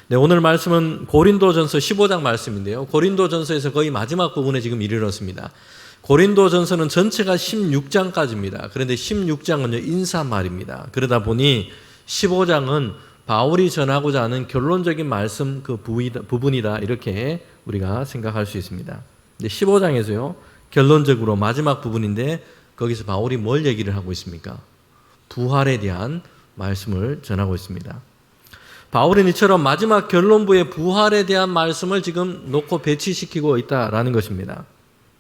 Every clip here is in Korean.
네, 오늘 말씀은 고린도전서 15장 말씀인데요. 고린도전서에서 거의 마지막 부분에 지금 이르렀습니다. 고린도전서는 전체가 16장까지입니다. 그런데 16장은요, 인사말입니다. 그러다 보니 15장은 바울이 전하고자 하는 결론적인 말씀 그 부분이다, 이렇게 우리가 생각할 수 있습니다. 15장에서요, 결론적으로 마지막 부분인데 거기서 바울이 뭘 얘기를 하고 있습니까? 부활에 대한 말씀을 전하고 있습니다. 바울은 이처럼 마지막 결론부의 부활에 대한 말씀을 지금 놓고 배치시키고 있다라는 것입니다.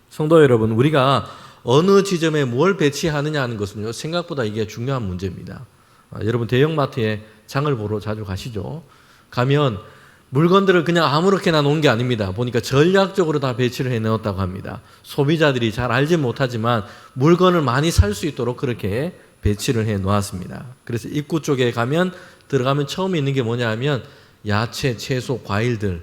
성도 여러분, 우리가 어느 지점에 뭘 배치하느냐 하는 것은요, 생각보다 이게 중요한 문제입니다. 여러분 대형마트에 장을 보러 자주 가시죠? 가면 물건들을 그냥 아무렇게나 놓은 게 아닙니다. 보니까 전략적으로 다 배치를 해놓았다고 합니다. 소비자들이 잘 알지 못하지만 물건을 많이 살 수 있도록 그렇게 배치를 해 놓았습니다. 그래서 입구 쪽에 들어가면 처음에 있는 게 뭐냐 하면 야채, 채소, 과일들,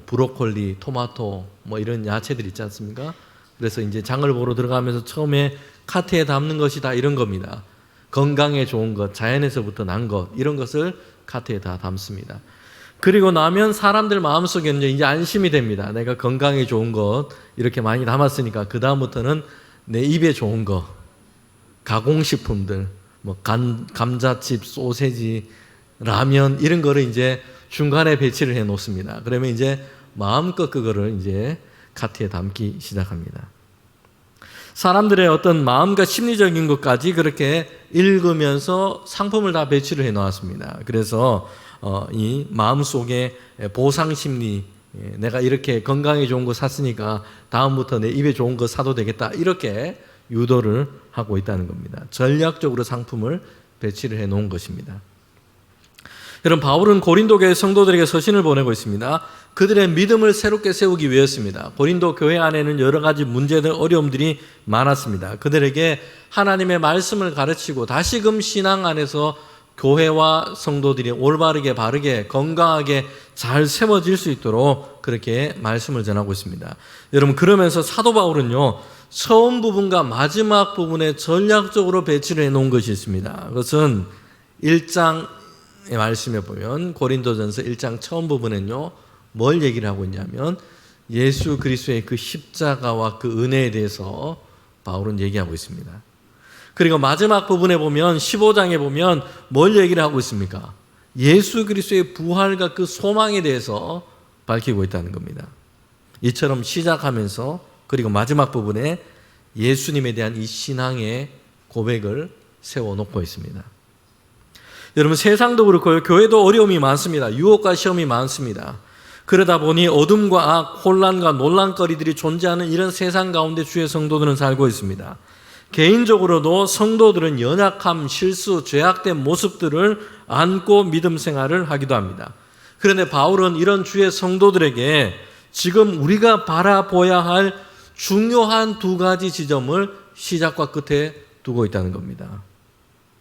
브로콜리, 토마토, 이런 야채들 있지 않습니까? 그래서 이제 장을 보러 들어가면서 처음에 카트에 담는 것이 다 이런 겁니다. 건강에 좋은 것, 자연에서부터 난 것, 이런 것을 카트에 다 담습니다. 그리고 나면 사람들 마음속에는 이제 안심이 됩니다. 내가 건강에 좋은 것 이렇게 많이 담았으니까 그 다음부터는 내 입에 좋은 것, 가공식품들, 감자칩, 소세지, 라면 이런 거를 이제 중간에 배치를 해 놓습니다. 그러면 이제 마음껏 그거를 이제 카트에 담기 시작합니다. 사람들의 어떤 마음과 심리적인 것까지 그렇게 읽으면서 상품을 다 배치를 해 놓았습니다. 그래서 이 마음속에 보상 심리, 내가 이렇게 건강에 좋은 거 샀으니까 다음부터 내 입에 좋은 거 사도 되겠다, 이렇게 유도를 하고 있다는 겁니다. 전략적으로 상품을 배치를 해 놓은 것입니다. 여러분, 바울은 고린도 교회 성도들에게 서신을 보내고 있습니다. 그들의 믿음을 새롭게 세우기 위해서입니다. 고린도 교회 안에는 여러 가지 문제들, 어려움들이 많았습니다. 그들에게 하나님의 말씀을 가르치고 다시금 신앙 안에서 교회와 성도들이 올바르게, 바르게, 건강하게 잘 세워질 수 있도록 그렇게 말씀을 전하고 있습니다. 여러분, 그러면서 사도 바울은요, 처음 부분과 마지막 부분에 전략적으로 배치를 해놓은 것이 있습니다. 그것은 1장 말씀해 보면 고린도전서 1장 처음 부분은요, 뭘 얘기를 하고 있냐면 예수 그리스도의 그 십자가와 그 은혜에 대해서 바울은 얘기하고 있습니다. 그리고 마지막 부분에 보면 15장에 보면 뭘 얘기를 하고 있습니까? 예수 그리스도의 부활과 그 소망에 대해서 밝히고 있다는 겁니다. 이처럼 시작하면서 그리고 마지막 부분에 예수님에 대한 이 신앙의 고백을 세워놓고 있습니다. 여러분, 세상도 그렇고요, 교회도 어려움이 많습니다. 유혹과 시험이 많습니다. 그러다 보니 어둠과 악, 혼란과 논란거리들이 존재하는 이런 세상 가운데 주의 성도들은 살고 있습니다. 개인적으로도 성도들은 연약함, 실수, 죄악된 모습들을 안고 믿음 생활을 하기도 합니다. 그런데 바울은 이런 주의 성도들에게 지금 우리가 바라봐야 할 중요한 두 가지 지점을 시작과 끝에 두고 있다는 겁니다.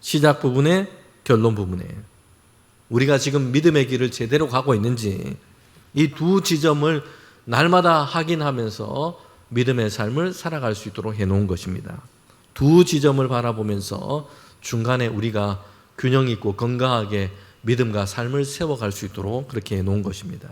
시작 부분에, 결론 부분에 우리가 지금 믿음의 길을 제대로 가고 있는지 이 두 지점을 날마다 확인하면서 믿음의 삶을 살아갈 수 있도록 해놓은 것입니다. 두 지점을 바라보면서 중간에 우리가 균형 있고 건강하게 믿음과 삶을 세워갈 수 있도록 그렇게 해놓은 것입니다.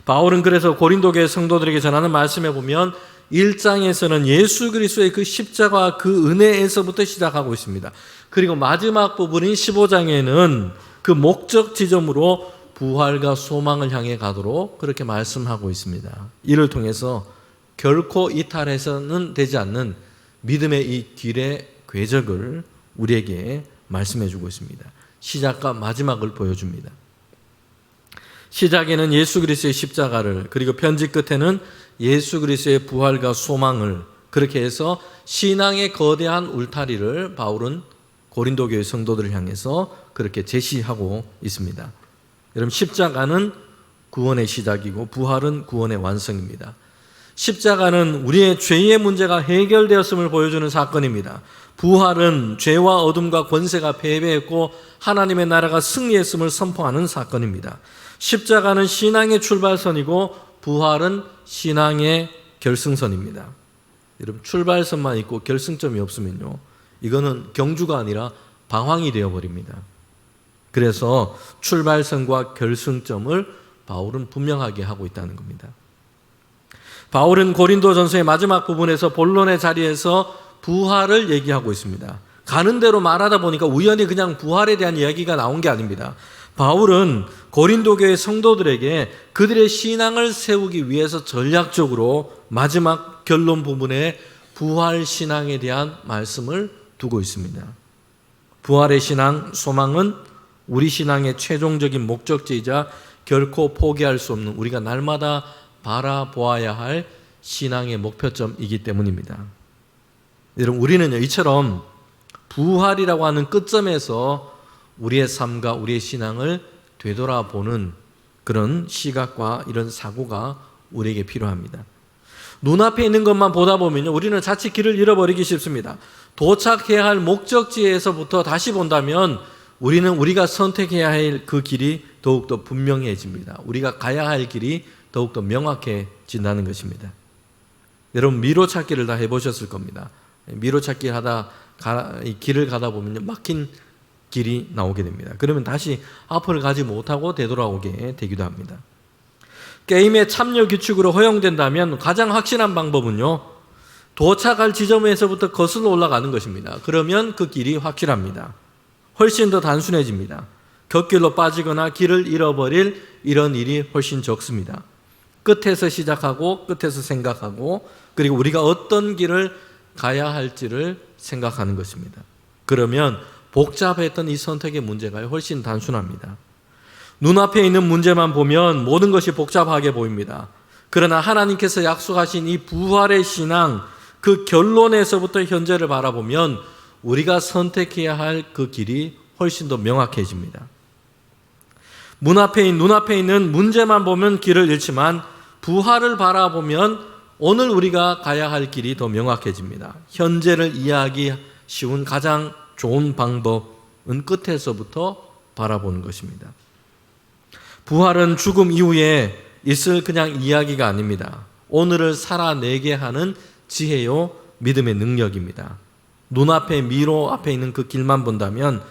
바울은 그래서 고린도 교회 성도들에게 전하는 말씀에 보면 1장에서는 예수 그리스도의 그 십자가 그 은혜에서부터 시작하고 있습니다. 그리고 마지막 부분인 15장에는 그 목적 지점으로 부활과 소망을 향해 가도록 그렇게 말씀하고 있습니다. 이를 통해서 결코 이탈해서는 되지 않는 믿음의 이 길의 궤적을 우리에게 말씀해 주고 있습니다. 시작과 마지막을 보여줍니다. 시작에는 예수 그리스도의 십자가를, 그리고 편지 끝에는 예수 그리스도의 부활과 소망을, 그렇게 해서 신앙의 거대한 울타리를 바울은 고린도 교회 성도들을 향해서 그렇게 제시하고 있습니다. 여러분, 십자가는 구원의 시작이고 부활은 구원의 완성입니다. 십자가는 우리의 죄의 문제가 해결되었음을 보여주는 사건입니다. 부활은 죄와 어둠과 권세가 패배했고 하나님의 나라가 승리했음을 선포하는 사건입니다. 십자가는 신앙의 출발선이고 부활은 신앙의 결승선입니다. 여러분, 출발선만 있고 결승점이 없으면요, 이거는 경주가 아니라 방황이 되어버립니다. 그래서 출발선과 결승점을 바울은 분명하게 하고 있다는 겁니다. 바울은 고린도전서의 마지막 부분에서 본론의 자리에서 부활을 얘기하고 있습니다. 가는 대로 말하다 보니까 우연히 그냥 부활에 대한 이야기가 나온 게 아닙니다. 바울은 고린도 교회 성도들에게 그들의 신앙을 세우기 위해서 전략적으로 마지막 결론 부분에 부활 신앙에 대한 말씀을 두고 있습니다. 부활의 신앙, 소망은 우리 신앙의 최종적인 목적지이자 결코 포기할 수 없는 우리가 날마다 바라보아야 할 신앙의 목표점이기 때문입니다. 여러분, 우리는요, 이처럼 부활이라고 하는 끝점에서 우리의 삶과 우리의 신앙을 되돌아보는 그런 시각과 이런 사고가 우리에게 필요합니다. 눈앞에 있는 것만 보다 보면요, 우리는 자칫 길을 잃어버리기 쉽습니다. 도착해야 할 목적지에서부터 다시 본다면 우리는 우리가 선택해야 할 그 길이 더욱더 분명해집니다. 우리가 가야 할 길이 더욱더 명확해진다는 것입니다. 여러분, 미로찾기를 다 해보셨을 겁니다. 미로찾기 하다 길을 가다 보면 막힌 길이 나오게 됩니다. 그러면 다시 앞을 가지 못하고 되돌아오게 되기도 합니다. 게임의 참여 규칙으로 허용된다면 가장 확실한 방법은요, 도착할 지점에서부터 거슬러 올라가는 것입니다. 그러면 그 길이 확실합니다. 훨씬 더 단순해집니다. 곁길로 빠지거나 길을 잃어버릴 이런 일이 훨씬 적습니다. 끝에서 시작하고 끝에서 생각하고 그리고 우리가 어떤 길을 가야 할지를 생각하는 것입니다. 그러면 복잡했던 이 선택의 문제가 훨씬 단순합니다. 눈앞에 있는 문제만 보면 모든 것이 복잡하게 보입니다. 그러나 하나님께서 약속하신 이 부활의 신앙, 그 결론에서부터 현재를 바라보면 우리가 선택해야 할 그 길이 훨씬 더 명확해집니다. 눈앞에 있는 문제만 보면 길을 잃지만 부활을 바라보면 오늘 우리가 가야 할 길이 더 명확해집니다. 현재를 이해하기 쉬운 가장 좋은 방법은 끝에서부터 바라보는 것입니다. 부활은 죽음 이후에 있을 그냥 이야기가 아닙니다. 오늘을 살아내게 하는 지혜요, 믿음의 능력입니다. 눈앞에 미로 앞에 있는 그 길만 본다면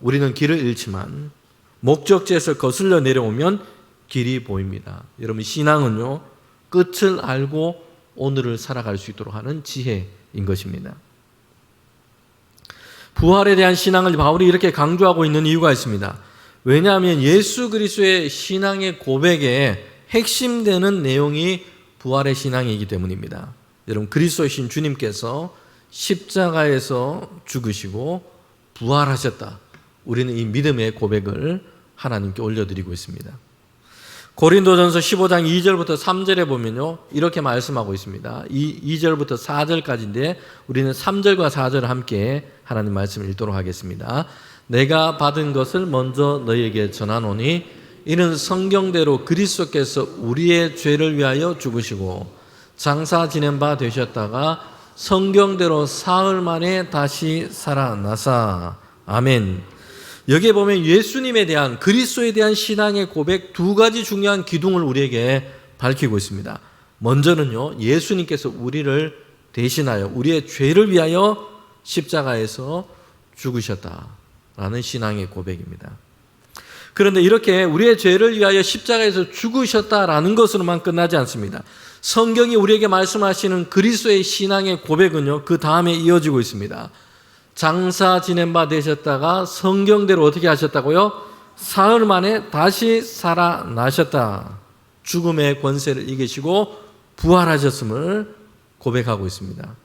우리는 길을 잃지만 목적지에서 거슬러 내려오면 길이 보입니다. 여러분, 신앙은요, 끝을 알고 오늘을 살아갈 수 있도록 하는 지혜인 것입니다. 부활에 대한 신앙을 바울이 이렇게 강조하고 있는 이유가 있습니다. 왜냐하면 예수 그리스도의 신앙의 고백에 핵심되는 내용이 부활의 신앙이기 때문입니다. 여러분, 그리스도이신 주님께서 십자가에서 죽으시고 부활하셨다. 우리는 이 믿음의 고백을 하나님께 올려드리고 있습니다. 고린도전서 15장 2절부터 3절에 보면요, 이렇게 말씀하고 있습니다. 2절부터 4절까지인데 우리는 3절과 4절을 함께 하나님 말씀을 읽도록 하겠습니다. 내가 받은 것을 먼저 너희에게 전하노니 이는 성경대로 그리스도께서 우리의 죄를 위하여 죽으시고 장사 지낸 바 되셨다가 성경대로 사흘 만에 다시 살아나사. 아멘. 여기에 보면 예수님에 대한, 그리스도에 대한 신앙의 고백 두 가지 중요한 기둥을 우리에게 밝히고 있습니다. 먼저는요, 예수님께서 우리를 대신하여 우리의 죄를 위하여 십자가에서 죽으셨다라는 신앙의 고백입니다. 그런데 이렇게 우리의 죄를 위하여 십자가에서 죽으셨다라는 것으로만 끝나지 않습니다. 성경이 우리에게 말씀하시는 그리스도의 신앙의 고백은요, 그 다음에 이어지고 있습니다. 장사 지낸 바 되셨다가 성경대로 어떻게 하셨다고요? 사흘 만에 다시 살아나셨다. 죽음의 권세를 이기시고 부활하셨음을 고백하고 있습니다.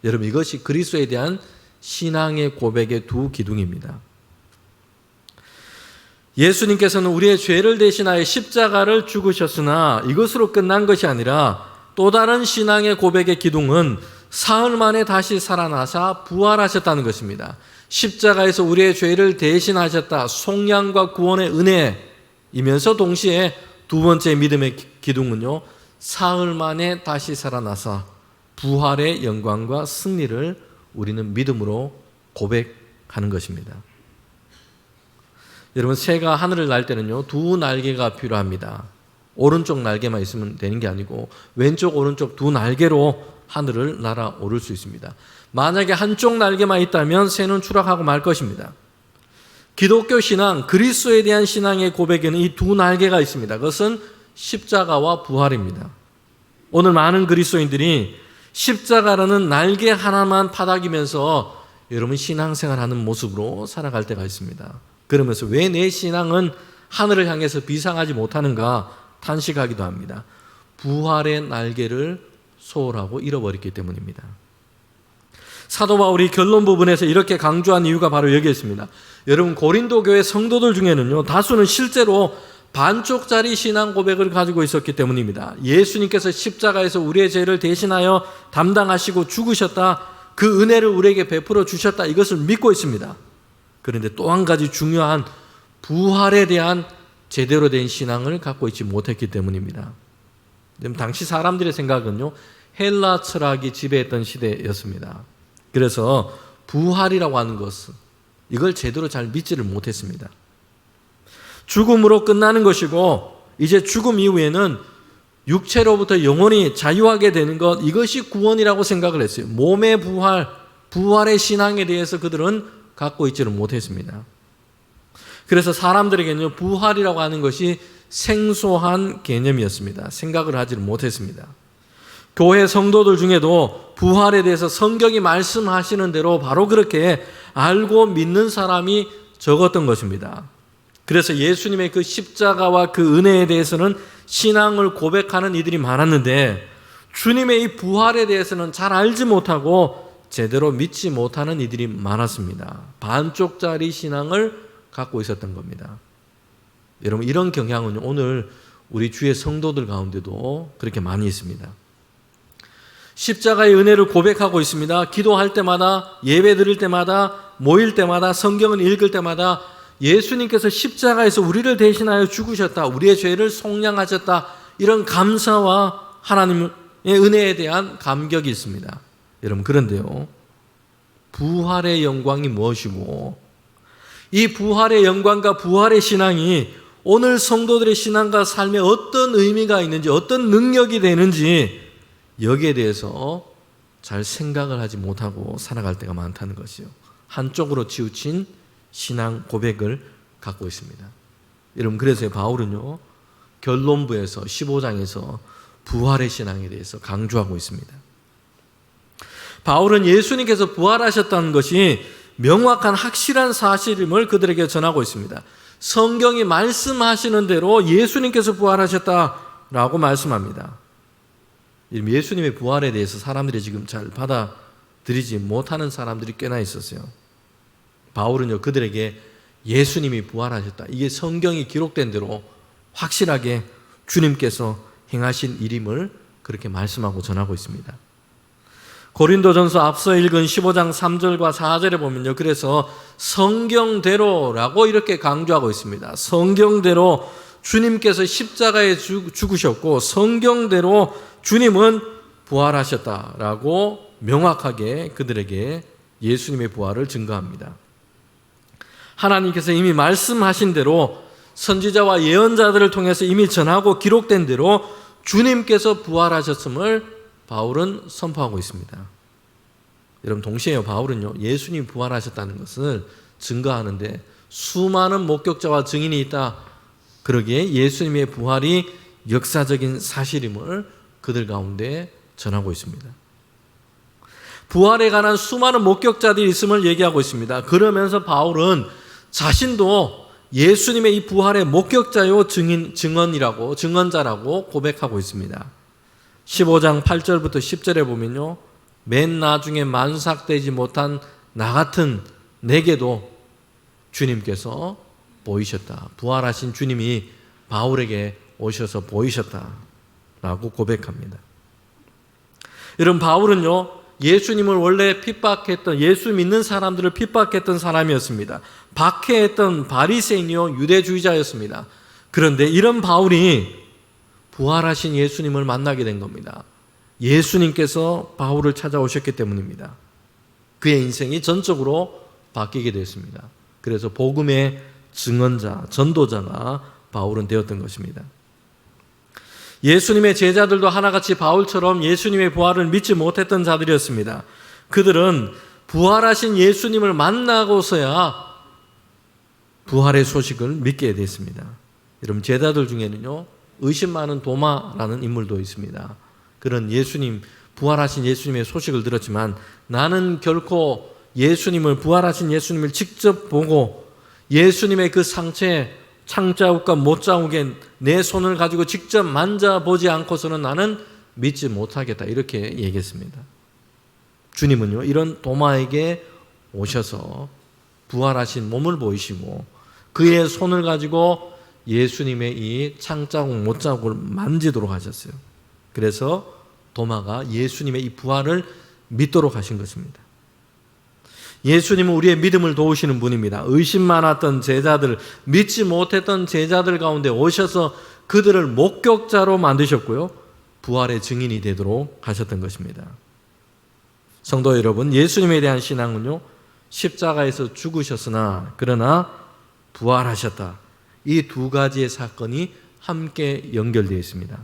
여러분, 이것이 그리스도에 대한 신앙의 고백의 두 기둥입니다. 예수님께서는 우리의 죄를 대신하여 십자가를 죽으셨으나 이것으로 끝난 것이 아니라 또 다른 신앙의 고백의 기둥은 사흘 만에 다시 살아나사 부활하셨다는 것입니다. 십자가에서 우리의 죄를 대신하셨다. 속량과 구원의 은혜이면서 동시에 두 번째 믿음의 기둥은요, 사흘 만에 다시 살아나사 부활의 영광과 승리를 우리는 믿음으로 고백하는 것입니다. 여러분, 새가 하늘을 날 때는요, 두 날개가 필요합니다. 오른쪽 날개만 있으면 되는 게 아니고 왼쪽 오른쪽 두 날개로 하늘을 날아오를 수 있습니다. 만약에 한쪽 날개만 있다면 새는 추락하고 말 것입니다. 기독교 신앙, 그리스도에 대한 신앙의 고백에는 이 두 날개가 있습니다. 그것은 십자가와 부활입니다. 오늘 많은 그리스도인들이 십자가라는 날개 하나만 파닥이면서 여러분 신앙생활하는 모습으로 살아갈 때가 있습니다. 그러면서 왜 내 신앙은 하늘을 향해서 비상하지 못하는가 탄식하기도 합니다. 부활의 날개를 소홀하고 잃어버렸기 때문입니다. 사도 바울이 결론 부분에서 이렇게 강조한 이유가 바로 여기에 있습니다. 여러분 고린도 교회 성도들 중에는요, 다수는 실제로 반쪽짜리 신앙 고백을 가지고 있었기 때문입니다. 예수님께서 십자가에서 우리의 죄를 대신하여 담당하시고 죽으셨다, 그 은혜를 우리에게 베풀어 주셨다, 이것을 믿고 있습니다. 그런데 또 한 가지 중요한 부활에 대한 제대로 된 신앙을 갖고 있지 못했기 때문입니다. 당시 사람들의 생각은요, 헬라 철학이 지배했던 시대였습니다. 그래서 부활이라고 하는 것은 이걸 제대로 잘 믿지를 못했습니다. 죽음으로 끝나는 것이고 이제 죽음 이후에는 육체로부터 영혼이 자유하게 되는 것, 이것이 구원이라고 생각을 했어요. 몸의 부활, 부활의 신앙에 대해서 그들은 갖고 있지를 못했습니다. 그래서 사람들에게는 부활이라고 하는 것이 생소한 개념이었습니다. 생각을 하지를 못했습니다. 교회 성도들 중에도 부활에 대해서 성경이 말씀하시는 대로 바로 그렇게 알고 믿는 사람이 적었던 것입니다. 그래서 예수님의 그 십자가와 그 은혜에 대해서는 신앙을 고백하는 이들이 많았는데 주님의 이 부활에 대해서는 잘 알지 못하고 제대로 믿지 못하는 이들이 많았습니다. 반쪽짜리 신앙을 갖고 있었던 겁니다. 여러분 이런 경향은 오늘 우리 주의 성도들 가운데도 그렇게 많이 있습니다. 십자가의 은혜를 고백하고 있습니다. 기도할 때마다, 예배 드릴 때마다, 모일 때마다, 성경을 읽을 때마다 예수님께서 십자가에서 우리를 대신하여 죽으셨다, 우리의 죄를 속량하셨다, 이런 감사와 하나님의 은혜에 대한 감격이 있습니다. 여러분 그런데요, 부활의 영광이 무엇이고 이 부활의 영광과 부활의 신앙이 오늘 성도들의 신앙과 삶에 어떤 의미가 있는지, 어떤 능력이 되는지 여기에 대해서 잘 생각을 하지 못하고 살아갈 때가 많다는 것이요. 한쪽으로 치우친 신앙 고백을 갖고 있습니다. 여러분 그래서 바울은요, 결론부에서 15장에서 부활의 신앙에 대해서 강조하고 있습니다. 바울은 예수님께서 부활하셨다는 것이 명확한 확실한 사실임을 그들에게 전하고 있습니다. 성경이 말씀하시는 대로 예수님께서 부활하셨다라고 말씀합니다. 예수님의 부활에 대해서 사람들이 지금 잘 받아들이지 못하는 사람들이 꽤나 있었어요. 바울은요, 그들에게 예수님이 부활하셨다, 이게 성경이 기록된 대로 확실하게 주님께서 행하신 일임을 그렇게 말씀하고 전하고 있습니다. 고린도전서 앞서 읽은 15장 3절과 4절에 보면요, 그래서 성경대로라고 이렇게 강조하고 있습니다. 성경대로 주님께서 십자가에 죽으셨고 성경대로 주님은 부활하셨다라고 명확하게 그들에게 예수님의 부활을 증거합니다. 하나님께서 이미 말씀하신 대로 선지자와 예언자들을 통해서 이미 전하고 기록된 대로 주님께서 부활하셨음을 바울은 선포하고 있습니다. 여러분 동시에 바울은요, 예수님이 부활하셨다는 것을 증거하는데 수많은 목격자와 증인이 있다, 그러기에 예수님의 부활이 역사적인 사실임을 그들 가운데 전하고 있습니다. 부활에 관한 수많은 목격자들이 있음을 얘기하고 있습니다. 그러면서 바울은 자신도 예수님의 이 부활의 목격자요 증언자라고 고백하고 있습니다. 15장 8절부터 10절에 보면요, 맨 나중에 만삭되지 못한 나 같은 내게도 주님께서 보이셨다, 부활하신 주님이 바울에게 오셔서 보이셨다라고 고백합니다. 여러분 바울은요, 예수님을 원래 핍박했던, 예수 믿는 사람들을 핍박했던 사람이었습니다. 박해했던 바리새인이요 유대주의자였습니다. 그런데 이런 바울이 부활하신 예수님을 만나게 된 겁니다. 예수님께서 바울을 찾아오셨기 때문입니다. 그의 인생이 전적으로 바뀌게 됐습니다. 그래서 복음의 증언자, 전도자가 바울은 되었던 것입니다. 예수님의 제자들도 하나같이 바울처럼 예수님의 부활을 믿지 못했던 자들이었습니다. 그들은 부활하신 예수님을 만나고서야 부활의 소식을 믿게 됐습니다. 여러분, 제자들 중에는요, 의심 많은 도마라는 인물도 있습니다. 그런 예수님, 부활하신 예수님의 소식을 들었지만 나는 결코 예수님을, 부활하신 예수님을 직접 보고 예수님의 그 상처에 창자국과 못자국에 내 손을 가지고 직접 만져보지 않고서는 나는 믿지 못하겠다, 이렇게 얘기했습니다. 주님은요, 이런 도마에게 오셔서 부활하신 몸을 보이시고 그의 손을 가지고 예수님의 이 창자국, 못자국을 만지도록 하셨어요. 그래서 도마가 예수님의 이 부활을 믿도록 하신 것입니다. 예수님은 우리의 믿음을 도우시는 분입니다. 의심 많았던 제자들, 믿지 못했던 제자들 가운데 오셔서 그들을 목격자로 만드셨고요, 부활의 증인이 되도록 하셨던 것입니다. 성도 여러분, 예수님에 대한 신앙은요, 십자가에서 죽으셨으나 그러나 부활하셨다, 이 두 가지의 사건이 함께 연결되어 있습니다.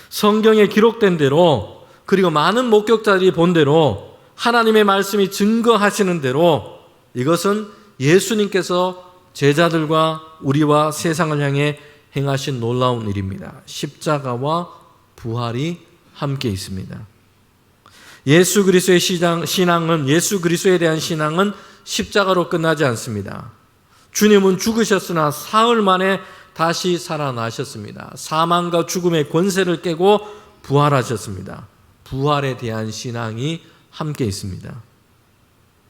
성경에 기록된 대로, 그리고 많은 목격자들이 본 대로, 하나님의 말씀이 증거하시는 대로 이것은 예수님께서 제자들과 우리와 세상을 향해 행하신 놀라운 일입니다. 십자가와 부활이 함께 있습니다. 예수 그리스도의 신앙은, 예수 그리스도에 대한 신앙은 십자가로 끝나지 않습니다. 주님은 죽으셨으나 사흘 만에 다시 살아나셨습니다. 사망과 죽음의 권세를 깨고 부활하셨습니다. 부활에 대한 신앙이 함께 있습니다.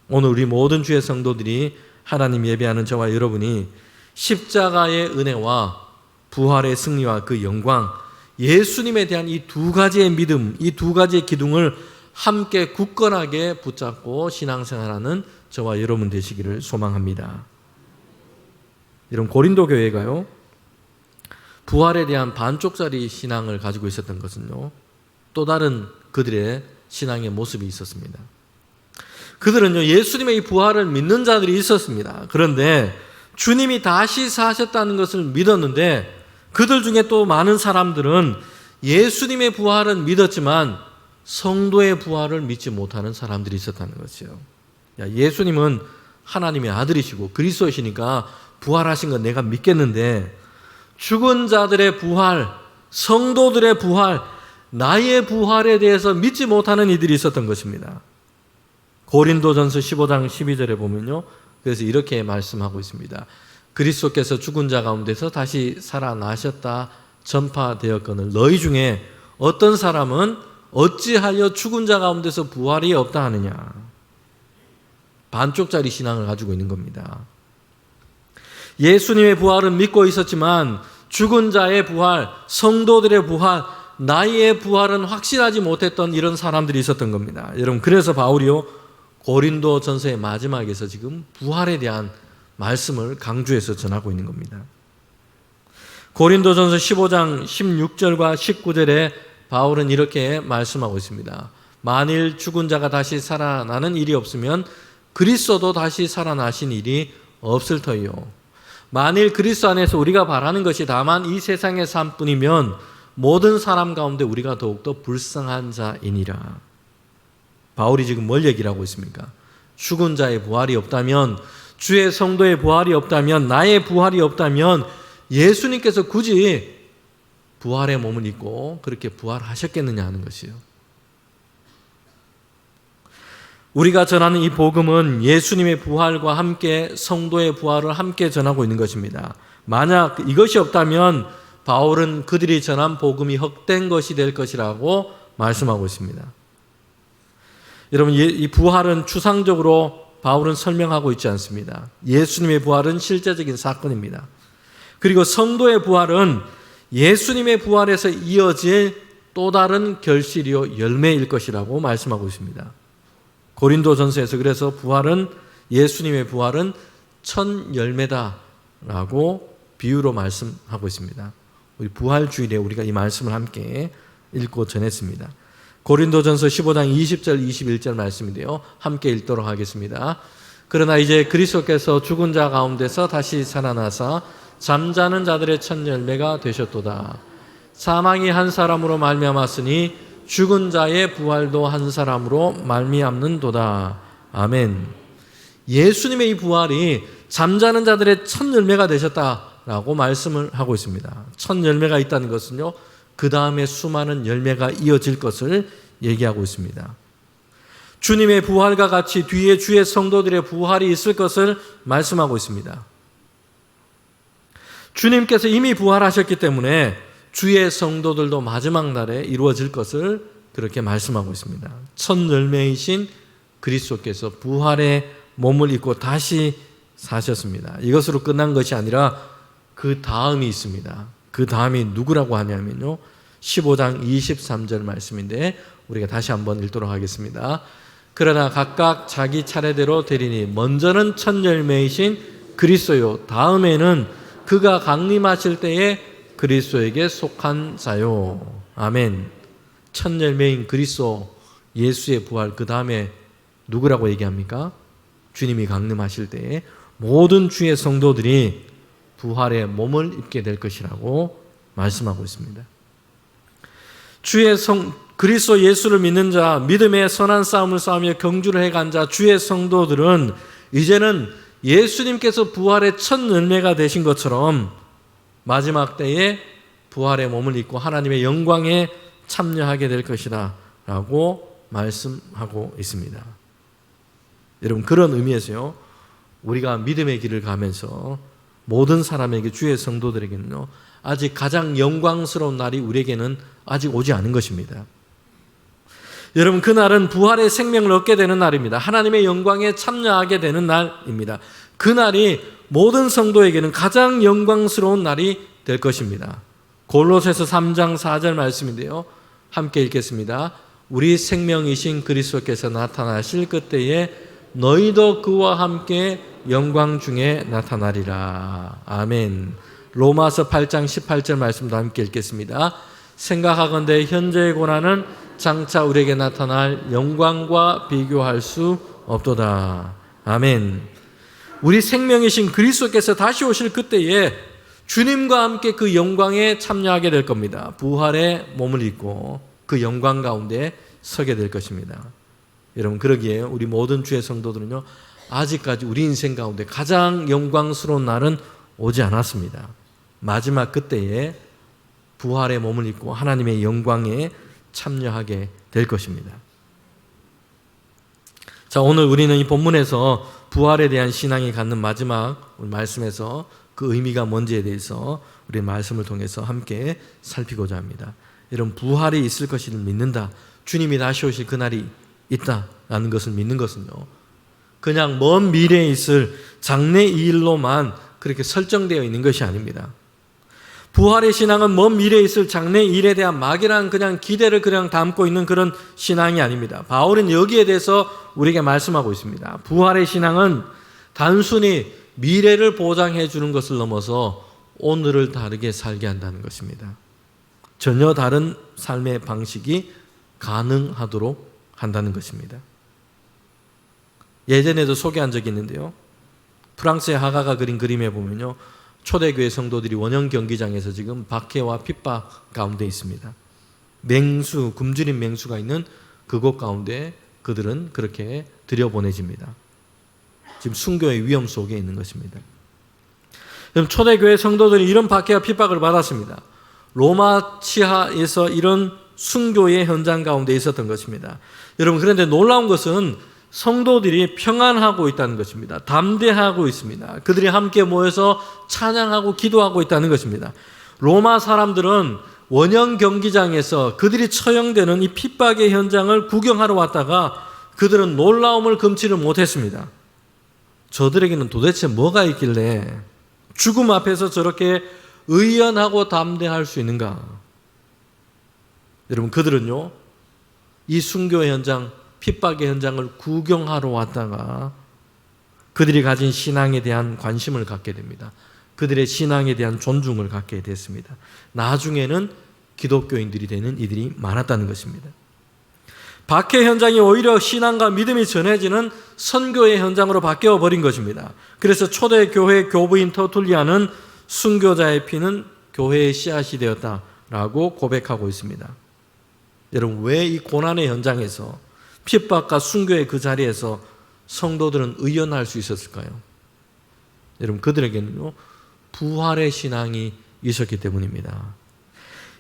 오늘 우리 모든 주의 성도들이 하나님 예배하는 저와 여러분이 십자가의 은혜와 부활의 승리와 그 영광, 예수님에 대한 이 두 가지의 믿음, 이 두 가지의 기둥을 함께 굳건하게 붙잡고 신앙생활하는 저와 여러분 되시기를 소망합니다. 이런 고린도 교회가요, 부활에 대한 반쪽짜리 신앙을 가지고 있었던 것은요, 또 다른 그들의 신앙의 모습이 있었습니다. 그들은요, 예수님의 이 부활을 믿는 자들이 있었습니다. 그런데 주님이 다시 사셨다는 것을 믿었는데 그들 중에 또 많은 사람들은 예수님의 부활은 믿었지만 성도의 부활을 믿지 못하는 사람들이 있었다는 것이요. 예수님은 하나님의 아들이시고 그리스도이시니까 부활하신 건 내가 믿겠는데 죽은 자들의 부활, 성도들의 부활, 나의 부활에 대해서 믿지 못하는 이들이 있었던 것입니다. 고린도전서 15장 12절에 보면요, 그래서 이렇게 말씀하고 있습니다. 그리스도께서 죽은 자 가운데서 다시 살아나셨다 전파되었거늘 너희 중에 어떤 사람은 어찌하여 죽은 자 가운데서 부활이 없다 하느냐. 반쪽짜리 신앙을 가지고 있는 겁니다. 예수님의 부활은 믿고 있었지만 죽은 자의 부활, 성도들의 부활, 나의 부활은 확신하지 못했던 이런 사람들이 있었던 겁니다. 여러분, 그래서 바울이요, 고린도 전서의 마지막에서 지금 부활에 대한 말씀을 강조해서 전하고 있는 겁니다. 고린도 전서 15장 16절과 19절에 바울은 이렇게 말씀하고 있습니다. 만일 죽은 자가 다시 살아나는 일이 없으면 그리스도도 다시 살아나신 일이 없을 터이요. 만일 그리스도 안에서 우리가 바라는 것이 다만 이 세상의 삶뿐이면 모든 사람 가운데 우리가 더욱더 불쌍한 자이니라. 바울이 지금 뭘 얘기를 하고 있습니까? 죽은 자의 부활이 없다면, 주의 성도의 부활이 없다면, 나의 부활이 없다면 예수님께서 굳이 부활의 몸을 입고 그렇게 부활하셨겠느냐 하는 것이요. 우리가 전하는 이 복음은 예수님의 부활과 함께 성도의 부활을 함께 전하고 있는 것입니다. 만약 이것이 없다면 바울은 그들이 전한 복음이 헛된 것이 될 것이라고 말씀하고 있습니다. 여러분, 이 부활은 추상적으로 바울은 설명하고 있지 않습니다. 예수님의 부활은 실제적인 사건입니다. 그리고 성도의 부활은 예수님의 부활에서 이어질 또 다른 결실이요 열매일 것이라고 말씀하고 있습니다. 고린도전서에서 그래서 부활은, 예수님의 부활은 첫 열매다라고 비유로 말씀하고 있습니다. 우리 부활 주일에 우리가 이 말씀을 함께 읽고 전했습니다. 고린도전서 15장 20절 21절 말씀인데요, 함께 읽도록 하겠습니다. 그러나 이제 그리스도께서 죽은 자 가운데서 다시 살아나사 잠자는 자들의 첫 열매가 되셨도다. 사망이 한 사람으로 말미암았으니 죽은 자의 부활도 한 사람으로 말미암는도다. 아멘. 예수님의 이 부활이 잠자는 자들의 첫 열매가 되셨다라고 말씀을 하고 있습니다. 첫 열매가 있다는 것은요, 그 다음에 수많은 열매가 이어질 것을 얘기하고 있습니다. 주님의 부활과 같이 뒤에 주의 성도들의 부활이 있을 것을 말씀하고 있습니다. 주님께서 이미 부활하셨기 때문에 주의 성도들도 마지막 날에 이루어질 것을 그렇게 말씀하고 있습니다. 첫 열매이신 그리스도께서 부활의 몸을 입고 다시 사셨습니다. 이것으로 끝난 것이 아니라 그 다음이 있습니다. 그 다음이 누구라고 하냐면요, 15장 23절 말씀인데 우리가 다시 한번 읽도록 하겠습니다. 그러나 각각 자기 차례대로 되리니 먼저는 첫 열매이신 그리스도요, 다음에는 그가 강림하실 때에 그리스도에게 속한 자요. 아멘. 첫 열매인 그리스도 예수의 부활, 그 다음에 누구라고 얘기합니까? 주님이 강림하실 때에 모든 주의 성도들이 부활의 몸을 입게 될 것이라고 말씀하고 있습니다. 그리스도 예수를 믿는 자, 믿음의 선한 싸움을 싸우며 경주를 해간 자, 주의 성도들은 이제는 예수님께서 부활의 첫 열매가 되신 것처럼 마지막 때에 부활의 몸을 입고 하나님의 영광에 참여하게 될 것이다 라고 말씀하고 있습니다. 여러분, 그런 의미에서요, 우리가 믿음의 길을 가면서 모든 사람에게, 주의 성도들에게는요, 아직 가장 영광스러운 날이 우리에게는 아직 오지 않은 것입니다. 여러분, 그날은 부활의 생명을 얻게 되는 날입니다. 하나님의 영광에 참여하게 되는 날입니다. 그날이 모든 성도에게는 가장 영광스러운 날이 될 것입니다. 골로새서 3장 4절 말씀인데요, 함께 읽겠습니다. 우리 생명이신 그리스도께서 나타나실 그때에 너희도 그와 함께 영광 중에 나타나리라. 아멘. 로마서 8장 18절 말씀도 함께 읽겠습니다. 생각하건대 현재의 고난은 장차 우리에게 나타날 영광과 비교할 수 없도다. 아멘. 우리 생명이신 그리스도께서 다시 오실 그때에 주님과 함께 그 영광에 참여하게 될 겁니다. 부활의 몸을 입고 그 영광 가운데 서게 될 것입니다. 여러분, 그러기에 우리 모든 주의 성도들은요, 아직까지 우리 인생 가운데 가장 영광스러운 날은 오지 않았습니다. 마지막 그때에 부활의 몸을 입고 하나님의 영광에 참여하게 될 것입니다. 자, 오늘 우리는 이 본문에서 부활에 대한 신앙이 갖는 마지막 말씀에서 그 의미가 뭔지에 대해서 우리 말씀을 통해서 함께 살피고자 합니다. 여러분, 부활이 있을 것을 믿는다, 주님이 다시 오실 그날이 있다라는 것을 믿는 것은요, 그냥 먼 미래에 있을 장래 일로만 그렇게 설정되어 있는 것이 아닙니다. 부활의 신앙은 먼 미래에 있을 장래 일에 대한 막연한 그냥 기대를 그냥 담고 있는 그런 신앙이 아닙니다. 바울은 여기에 대해서 우리에게 말씀하고 있습니다. 부활의 신앙은 단순히 미래를 보장해 주는 것을 넘어서 오늘을 다르게 살게 한다는 것입니다. 전혀 다른 삶의 방식이 가능하도록 한다는 것입니다. 예전에도 소개한 적이 있는데요, 프랑스의 화가가 그린 그림에 보면요, 초대교회 성도들이 원형 경기장에서 지금 박해와 핍박 가운데 있습니다. 맹수, 굶주린 맹수가 있는 그곳 가운데 그들은 그렇게 들여보내집니다. 지금 순교의 위험 속에 있는 것입니다. 초대교회 성도들이 이런 박해와 핍박을 받았습니다. 로마 치하에서 이런 순교의 현장 가운데 있었던 것입니다. 여러분, 그런데 놀라운 것은 성도들이 평안하고 있다는 것입니다. 담대하고 있습니다. 그들이 함께 모여서 찬양하고 기도하고 있다는 것입니다. 로마 사람들은 원형 경기장에서 그들이 처형되는 이 핍박의 현장을 구경하러 왔다가 그들은 놀라움을 금치를 못했습니다. 저들에게는 도대체 뭐가 있길래 죽음 앞에서 저렇게 의연하고 담대할 수 있는가? 여러분, 그들은요, 이 순교 현장, 핍박의 현장을 구경하러 왔다가 그들이 가진 신앙에 대한 관심을 갖게 됩니다. 그들의 신앙에 대한 존중을 갖게 됐습니다. 나중에는 기독교인들이 되는 이들이 많았다는 것입니다. 박해 현장이 오히려 신앙과 믿음이 전해지는 선교의 현장으로 바뀌어 버린 것입니다. 그래서 초대교회 교부인 터툴리아는 순교자의 피는 교회의 씨앗이 되었다라고 고백하고 있습니다. 여러분, 왜 이 고난의 현장에서 핍박과 순교의 그 자리에서 성도들은 의연할 수 있었을까요? 여러분, 그들에게는요, 부활의 신앙이 있었기 때문입니다.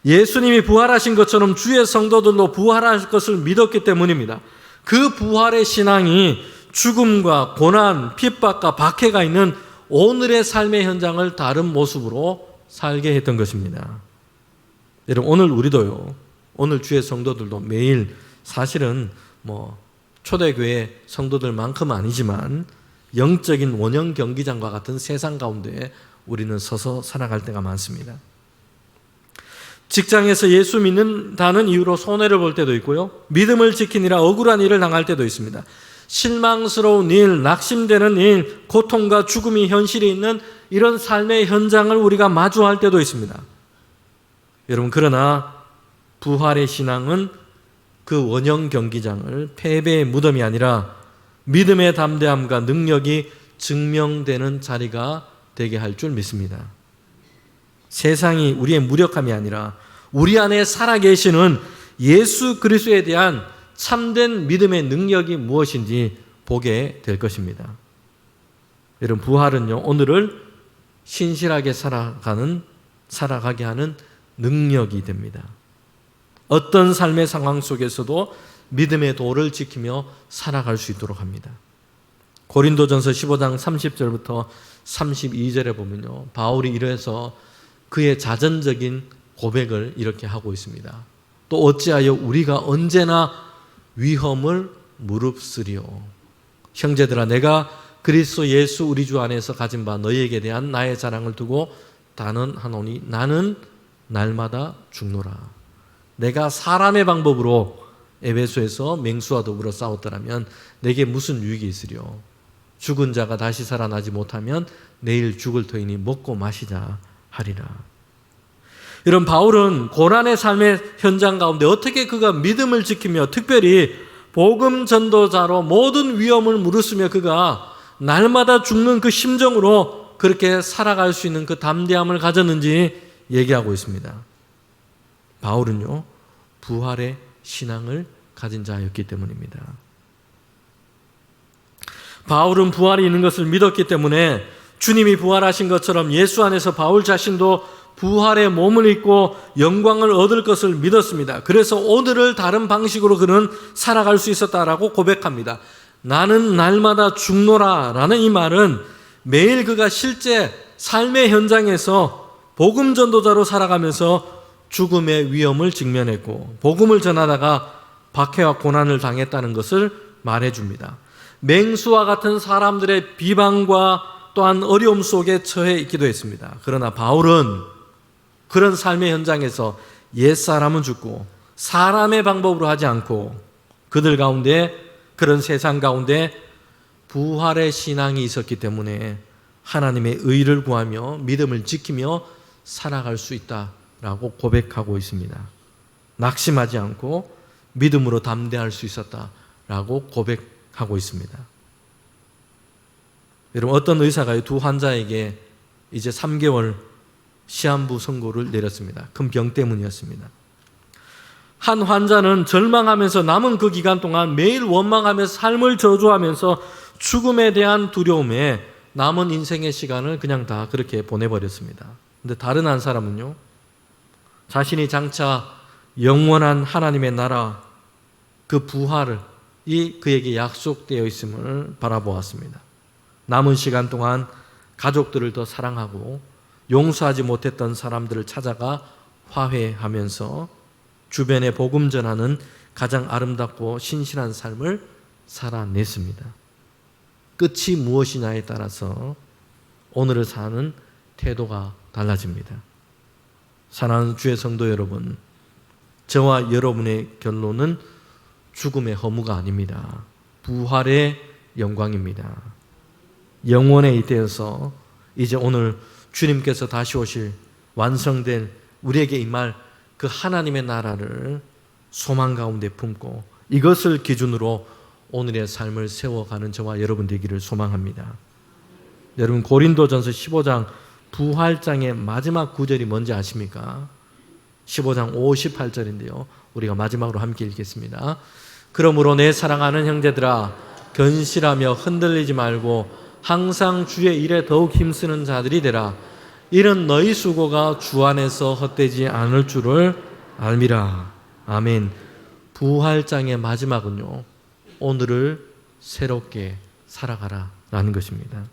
예수님이 부활하신 것처럼 주의 성도들도 부활할 것을 믿었기 때문입니다. 그 부활의 신앙이 죽음과 고난, 핍박과 박해가 있는 오늘의 삶의 현장을 다른 모습으로 살게 했던 것입니다. 여러분, 오늘 우리도요, 오늘 주의 성도들도 매일 사실은 초대교회 성도들만큼 아니지만 영적인 원형 경기장과 같은 세상 가운데 우리는 서서 살아갈 때가 많습니다. 직장에서 예수 믿는다는 이유로 손해를 볼 때도 있고요. 믿음을 지키느라 억울한 일을 당할 때도 있습니다. 실망스러운 일, 낙심되는 일, 고통과 죽음이 현실이 있는 이런 삶의 현장을 우리가 마주할 때도 있습니다. 여러분, 그러나 부활의 신앙은 그 원형 경기장을 패배의 무덤이 아니라 믿음의 담대함과 능력이 증명되는 자리가 되게 할 줄 믿습니다. 세상이 우리의 무력함이 아니라 우리 안에 살아계시는 예수 그리스도에 대한 참된 믿음의 능력이 무엇인지 보게 될 것입니다. 여러분, 부활은요, 오늘을 신실하게 살아가게 하는 능력이 됩니다. 어떤 삶의 상황 속에서도 믿음의 도를 지키며 살아갈 수 있도록 합니다. 고린도전서 15장 30절부터 32절에 보면요, 바울이 이래서 그의 자전적인 고백을 이렇게 하고 있습니다. 또 어찌하여 우리가 언제나 위험을 무릅쓰리요. 형제들아, 내가 그리스도 예수 우리 주 안에서 가진 바 너희에게 대한 나의 자랑을 두고 단언하노니 나는 날마다 죽노라. 내가 사람의 방법으로 에베소에서 맹수와 더불어 싸웠더라면 내게 무슨 유익이 있으리요. 죽은 자가 다시 살아나지 못하면 내일 죽을 터이니 먹고 마시자 하리라. 이런 바울은 고난의 삶의 현장 가운데 어떻게 그가 믿음을 지키며 특별히 복음 전도자로 모든 위험을 무릅쓰며 그가 날마다 죽는 그 심정으로 그렇게 살아갈 수 있는 그 담대함을 가졌는지 얘기하고 있습니다. 바울은요, 부활의 신앙을 가진 자였기 때문입니다. 바울은 부활이 있는 것을 믿었기 때문에 주님이 부활하신 것처럼 예수 안에서 바울 자신도 부활의 몸을 입고 영광을 얻을 것을 믿었습니다. 그래서 오늘을 다른 방식으로 그는 살아갈 수 있었다라고 고백합니다. 나는 날마다 죽노라 라는 이 말은 매일 그가 실제 삶의 현장에서 복음 전도자로 살아가면서 죽음의 위험을 직면했고 복음을 전하다가 박해와 고난을 당했다는 것을 말해줍니다. 맹수와 같은 사람들의 비방과 또한 어려움 속에 처해 있기도 했습니다. 그러나 바울은 그런 삶의 현장에서 옛사람은 죽고 사람의 방법으로 하지 않고 그들 가운데, 그런 세상 가운데 부활의 신앙이 있었기 때문에 하나님의 의를 구하며 믿음을 지키며 살아갈 수 있다라고 고백하고 있습니다. 낙심하지 않고 믿음으로 담대할 수 있었다라고 고백하고 있습니다. 여러분, 어떤 의사가 두 환자에게 이제 3개월 시한부 선고를 내렸습니다. 큰 병 때문이었습니다. 한 환자는 절망하면서 남은 그 기간 동안 매일 원망하면서 삶을 저주하면서 죽음에 대한 두려움에 남은 인생의 시간을 그냥 다 그렇게 보내버렸습니다. 근데 다른 한 사람은요, 자신이 장차 영원한 하나님의 나라, 그 부활이 그에게 약속되어 있음을 바라보았습니다. 남은 시간 동안 가족들을 더 사랑하고 용서하지 못했던 사람들을 찾아가 화해하면서 주변에 복음 전하는 가장 아름답고 신실한 삶을 살아냈습니다. 끝이 무엇이냐에 따라서 오늘을 사는 태도가 달라집니다. 사랑하는 주의 성도 여러분, 저와 여러분의 결론은 죽음의 허무가 아닙니다. 부활의 영광입니다. 영원에 이때여서 이제 오늘 주님께서 다시 오실 완성된 우리에게 임할 그 하나님의 나라를 소망 가운데 품고 이것을 기준으로 오늘의 삶을 세워가는 저와 여러분 되기를 소망합니다. 여러분, 고린도전서 15장 부활장의 마지막 구절이 뭔지 아십니까? 15장 58절인데요. 우리가 마지막으로 함께 읽겠습니다. 그러므로 내 사랑하는 형제들아, 견실하며 흔들리지 말고 항상 주의 일에 더욱 힘쓰는 자들이 되라. 이런 너희 수고가 주 안에서 헛되지 않을 줄을 알미라. 아멘. 부활장의 마지막은요, 오늘을 새롭게 살아가라 라는 것입니다.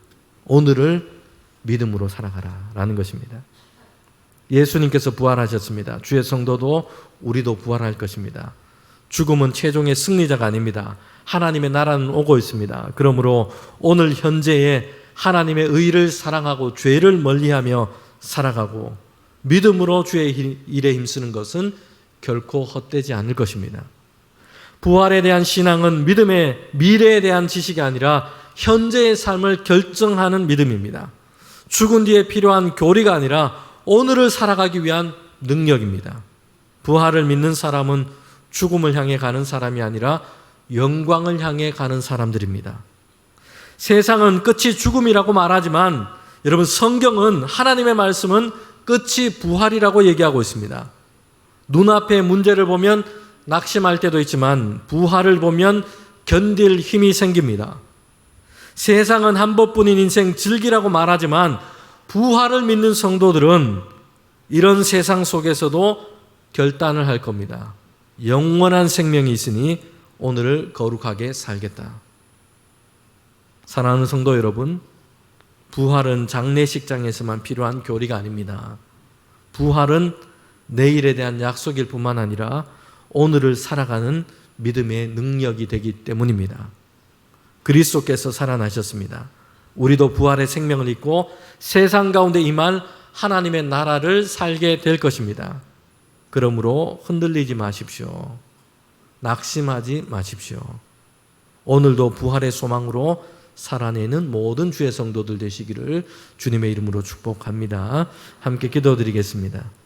오늘을 믿음으로 살아가라 라는 것입니다. 예수님께서 부활하셨습니다. 주의 성도도 우리도 부활할 것입니다. 죽음은 최종의 승리자가 아닙니다. 하나님의 나라는 오고 있습니다. 그러므로 오늘 현재에 하나님의 의를 사랑하고 죄를 멀리하며 살아가고 믿음으로 주의 일에 힘쓰는 것은 결코 헛되지 않을 것입니다. 부활에 대한 신앙은 믿음의 미래에 대한 지식이 아니라 현재의 삶을 결정하는 믿음입니다. 죽은 뒤에 필요한 교리가 아니라 오늘을 살아가기 위한 능력입니다. 부활을 믿는 사람은 죽음을 향해 가는 사람이 아니라 영광을 향해 가는 사람들입니다. 세상은 끝이 죽음이라고 말하지만 여러분, 성경은, 하나님의 말씀은 끝이 부활이라고 얘기하고 있습니다. 눈앞의 문제를 보면 낙심할 때도 있지만 부활을 보면 견딜 힘이 생깁니다. 세상은 한 번뿐인 인생 즐기라고 말하지만 부활을 믿는 성도들은 이런 세상 속에서도 결단을 할 겁니다. 영원한 생명이 있으니 오늘을 거룩하게 살겠다. 사랑하는 성도 여러분, 부활은 장례식장에서만 필요한 교리가 아닙니다. 부활은 내일에 대한 약속일 뿐만 아니라 오늘을 살아가는 믿음의 능력이 되기 때문입니다. 그리스도께서 살아나셨습니다. 우리도 부활의 생명을 입고 세상 가운데 임할 하나님의 나라를 살게 될 것입니다. 그러므로 흔들리지 마십시오. 낙심하지 마십시오. 오늘도 부활의 소망으로 살아내는 모든 주의 성도들 되시기를 주님의 이름으로 축복합니다. 함께 기도드리겠습니다.